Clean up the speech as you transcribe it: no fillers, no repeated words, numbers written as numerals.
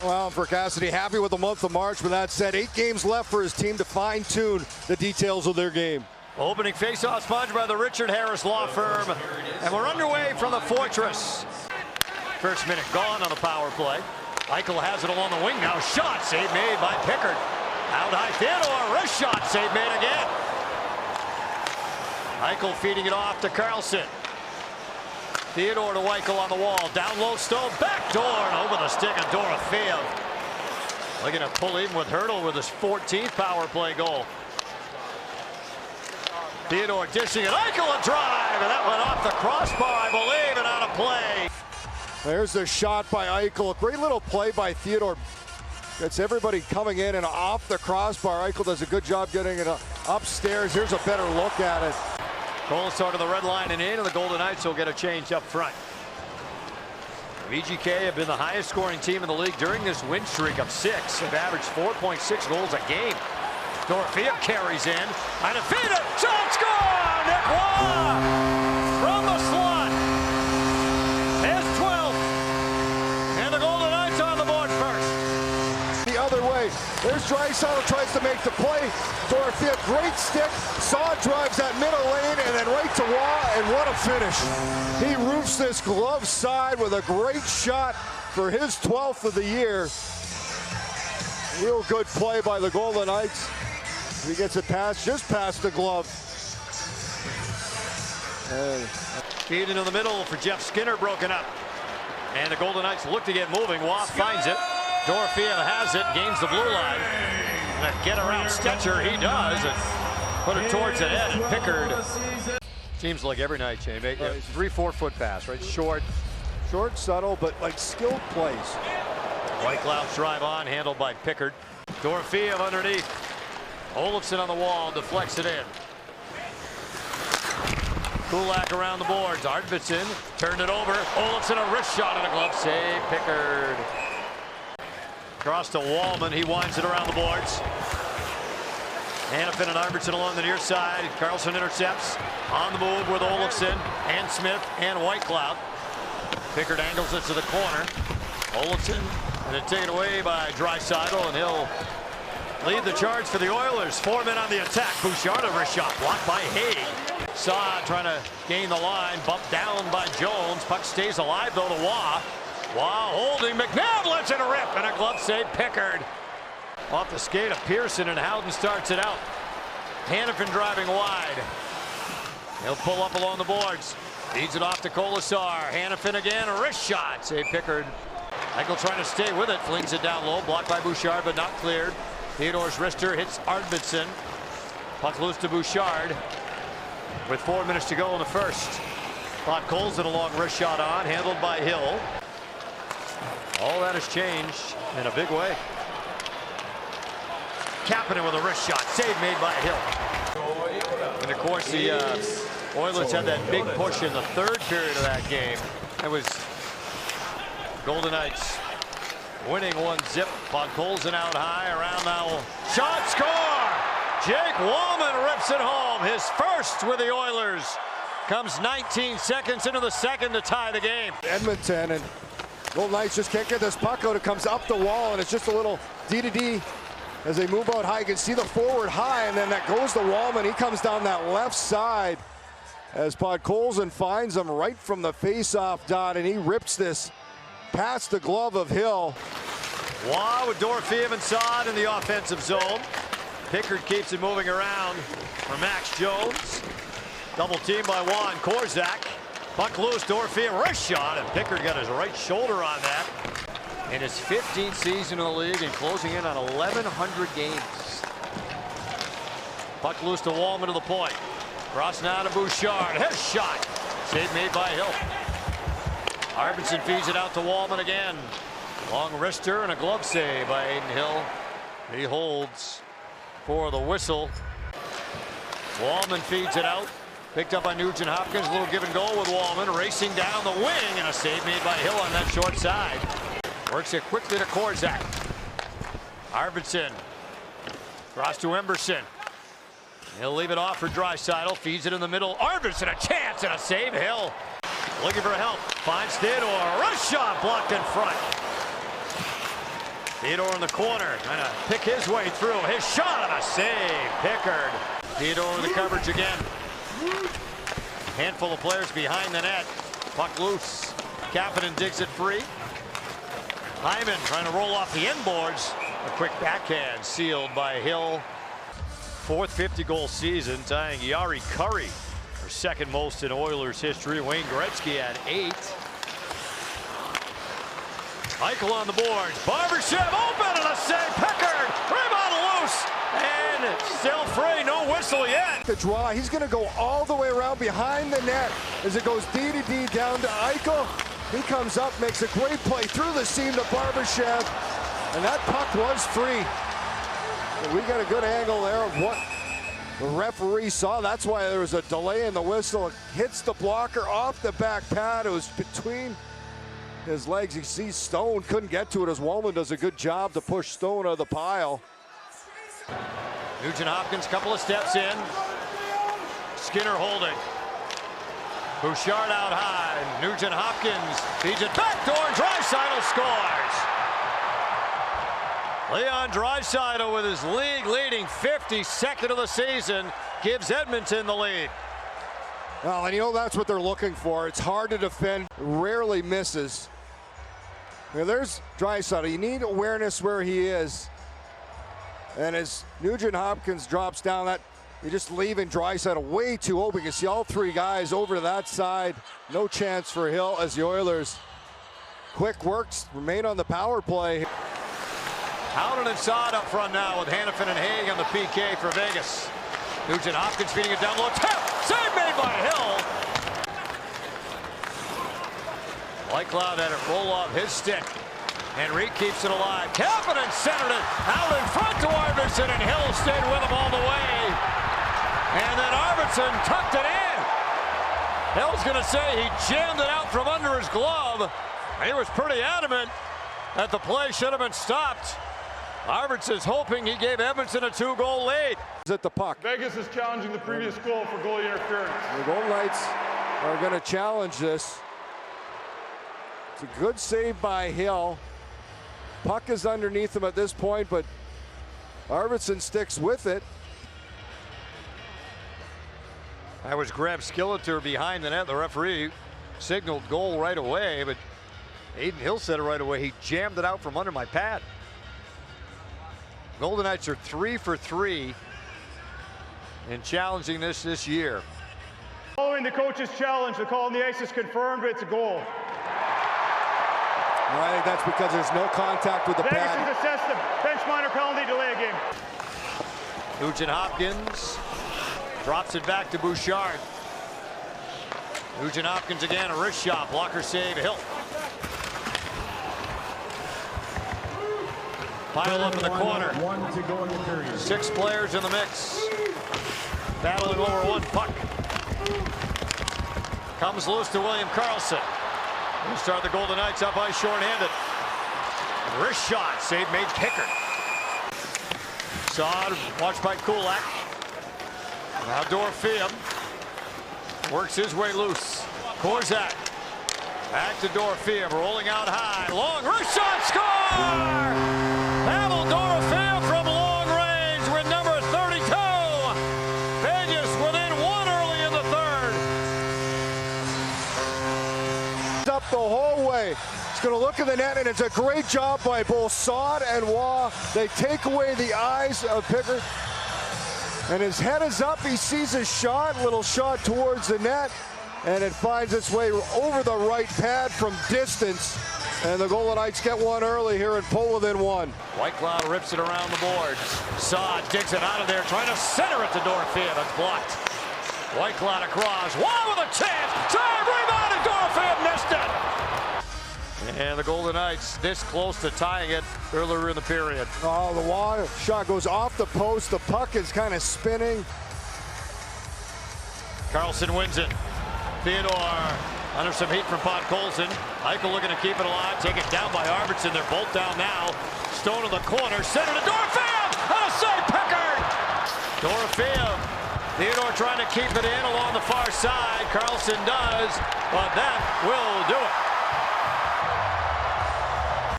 Well, for Cassidy, happy with the month of March. With that said, 8 games left for his team to fine-tune the deiils of their game. Opening face-off sponsored by the Richard Harris Law Firm. And we're underway from the Fortress. First minute gone on the power play. Eichel has it along the wing now. Shot save made by Pickard. Out high, Theodore, wrist shot save made again. Eichel feeding it off to Carlson. Theodore to Eichel on the wall. Down low, Stone, back door, and over the stick of Dorofeev. Looking to pull even with Hurdle with his 14th power play goal. Theodore dishing it. Eichel a drive, and that went off the crossbar, I believe, and out of play. There's the shot by Eichel. A great little play by Theodore. Gets everybody coming in and off the crossbar. Eichel does a good job getting it upstairs. Here's a better look at it. Colasar to the red line and in, and the Golden Knights will get a change up front. VGK have been the highest scoring team in the league during this win streak of 6. They've averaged 4.6 goals a game. Dorofeev carries in. And a feed it. Shot score! Nick Waugh from the slot. His 12th. And the Golden Knights on the board first. The other way. There's Draisaitl, tries to make the play. Dorofeev, great stick. Saw drives that middle lane and then right to Waugh, and what a finish. He roofs this glove side with a great shot for his 12th of the year. Real good play by the Golden Knights. He gets it past, just past the glove. Feed into the middle for Jeff Skinner, broken up. And the Golden Knights look to get moving. Waugh finds it. Dorofeev has it, gains the blue line. And a get around Stetcher, he does. And put it towards the net, and Pickard. Seems like every night, Jay. 3-4 foot pass, right? Short, Subtle, but like skilled plays. Whitecloud's drive on, handled by Pickard. Dorofeev underneath. Olofsson on the wall, deflects it in. Kulak around the boards. Arvidsson turned it over. Olofsson a wrist shot and a glove save. Pickard. Across to Wallman. He winds it around the boards. Hanifin and Arvidsson along the near side. Carlson intercepts. On the move with Olofsson and Smith and Whitecloud. Pickard angles it to the corner. Olofsson and then taken away by Draisaitl, and he'll lead the charge for the Oilers. 4 men on the attack. Bouchard a wrist shot blocked by Haig. Saad trying to gain the line, bumped down by Jones. Puck stays alive though to Waugh. Waugh holding. McNabb lets it rip, and a glove save. Pickard off the skate of Pearson, and Howden starts it out. Hanifin driving wide. He'll pull up along the boards. Feeds it off to Colasar. Hanifin again, a wrist shot. Save Pickard. Eichel trying to stay with it. Flings it down low. Blocked by Bouchard, but not cleared. Theodore's wrister hits Arvidsson. Puck loose to Bouchard. With 4 minutes to go in the first. Podkolzin a long wrist shot on, handled by Hill. All that has changed in a big way. Kapanen with a wrist shot. Save made by Hill. And of course the Oilers had that big push in the 3rd period of that game. It was Golden Knights winning 1-0. Podkolzin out high, around now. Shot, score! Jake Wallman rips it home. His first with the Oilers. Comes 19 seconds into the second to tie the game. Edmonton, and Golden Knights just can't get this puck out. It comes up the wall, and it's just a little D-to-D as they move out high. You can see the forward high, and then that goes to Wallman. He comes down that left side as Podkolzin finds him right from the face-off dot, and he rips this past the glove of Hill. Waugh with Dorofeev and Saad in the offensive zone. Pickard keeps it moving around for Max Jones. Double team by Waugh and Korzak. Puck loose, Dorofeev wrist shot, and Pickard got his right shoulder on that. In his 15th season in the league and closing in on 1,100 games. Puck loose to Wallman to the point. Cross now to Bouchard. His shot. Save made by Hill. Arvidsson feeds it out to Wallman again. Long wrister and a glove save by Aiden Hill. He holds for the whistle. Wallman feeds it out. Picked up by Nugent Hopkins. A little give and go with Wallman. Racing down the wing, and a save made by Hill on that short side. Works it quickly to Korzak. Arvidsson. Cross to Emberson. He'll leave it off for Draisaitl. Feeds it in the middle. Arvidsson a chance and a save. Hill looking for help. Finds Theodore. Rush shot blocked in front. Theodore in the corner, trying to pick his way through. His shot and a save. Pickard. Theodore in the coverage again. Handful of players behind the net. Puck loose. Kapanen digs it free. Hyman trying to roll off the end boards. A quick backhand sealed by Hill. Fourth 50-goal season, tying Yari Curry for second most in Oilers history. Wayne Gretzky had 8. Eichel on the boards. Barbashev open and a save. Pickard. Rebound loose. And still free. No whistle yet. The draw. He's going to go all the way around behind the net as it goes D to D down to Eichel. He comes up, makes a great play through the seam to Barbashev. And that puck was free. And we got a good angle there of what the referee saw. That's why there was a delay in the whistle. It hits the blocker off the back pad. It was between his legs. You see Stone couldn't get to it as Wallman does a good job to push Stone out of the pile. Nugent Hopkins, couple of steps in. Skinner holding. Bouchard out high. Nugent Hopkins feeds it backdoor. Draisaitl scores. Leon Draisaitl with his league-leading 52nd of the season gives Edmonton the lead. Well, and you know that's what they're looking for. It's hard to defend, rarely misses. Now, there's Draisaitl. You need awareness where he is. And as Nugent Hopkins drops down, that you're just leaving Draisaitl way too open. You can see all 3 guys over to that side. No chance for Hill as the Oilers. Quick works, remain on the power play. Howden and Saad up front now with Hanifin and Haig on the PK for Vegas. Nugent Hopkins feeding it down low. Tap! Save made by Hill. Whitecloud had it roll off his stick. Henry keeps it alive. Kapanen centered it out in front to Arvidsson, and Hill stayed with him all the way. And then Arvidsson tucked it in. Hill's going to say he jammed it out from under his glove. He was pretty adamant that the play should have been stopped. Arvidsson's hoping he gave Edmonton a 2-goal lead. At the puck. Vegas is challenging the previous goal for goalie interference. The Golden Knights are going to challenge this. It's a good save by Hill. Puck is underneath him at this point, but Arvidsson sticks with it. That was Grab Skilleter behind the net. The referee signaled goal right away, but Aiden Hill said it right away. He jammed it out from under my pad. Golden Knights are 3 for 3 in challenging this year. Following the coach's challenge, the call on the ice is confirmed. It's a goal. I think that's because there's no contact with the Vegas pad. has assessed the bench minor penalty, delay a game. Nugent Hopkins drops it back to Bouchard. Nugent Hopkins again, a wrist shot, blocker save, Hill. Pile up in the corner. 1 to go in the period. 6 players in the mix. Battling over 1 puck. Comes loose to William Karlsson. They start the Golden Knights up ice shorthanded. Wrist shot, save made Pickard. Saad watched by Kulak. Now Dorofeev works his way loose. Korzak back to Dorofeev, rolling out high. Long wrist shot, score! Pavel Dorofeev from long range with number 32. Vegas within 1 early in the third. Up the whole way. He's going to look at the net, and it's a great job by both Saad and Waugh. They take away the eyes of Pickard. And his head is up. He sees his shot, little shot towards the net, and it finds its way over the right pad from distance. And the Golden Knights get 1 early here and pull within 1. Whitecloud rips it around the boards. Saad digs it out of there, trying to center it to Dorofeev. It's blocked. Whitecloud across. Waugh with a chance. Save, rebound, and Dorofeev missed it. And the Golden Knights this close to tying it earlier in the period. Oh, the Waugh shot goes off the post. The puck is kind of spinning. Karlsson wins it. Theodore under some heat from Podkolzin. Eichel looking to keep it alive. Take it down by Arvidsson. They're both down now. Stone in the corner. Center to Dorofeev. And a save, Pickard. Dorofeev. Theodore trying to keep it in along the far side. Karlsson does, but that will do it.